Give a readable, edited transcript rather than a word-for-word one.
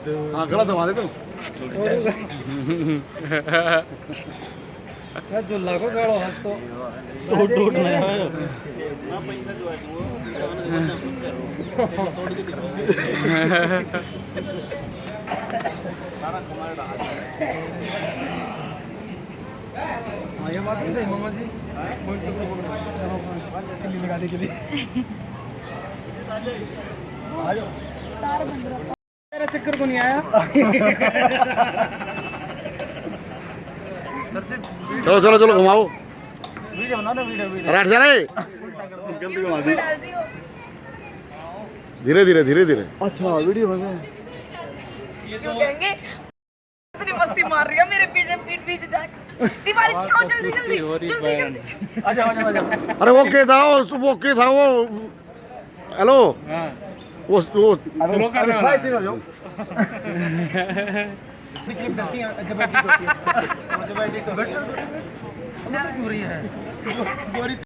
हाँ गला दबा दे तुम। जो लागो गाड़ो हंस तो टूट नहीं है। ये बात भी सही मामा जी लगाने के लिए मेरा चक्कर को नहीं आया। चलो चलो चलो घुमाओ। वीडियो बना दो वीडियो। राइट जा रहे। गलती घुमा दी। धीरे धीरे धीरे धीरे। अच्छा वीडियो बना। क्यों कहेंगे इतनी मस्ती मार रही है मेरे पीछे पीठ पीछे जाके दीवार खिलाओ जल्दी जल्दी जल्दी जल्दी। अच्छा अच्छा अच्छा। अरे वो क्या था वो क्या था वो। हेलो वो स्लो करने वाला। क्लिप देती है जब एडिट होती है। जब एडिट होती है। क्यों रही है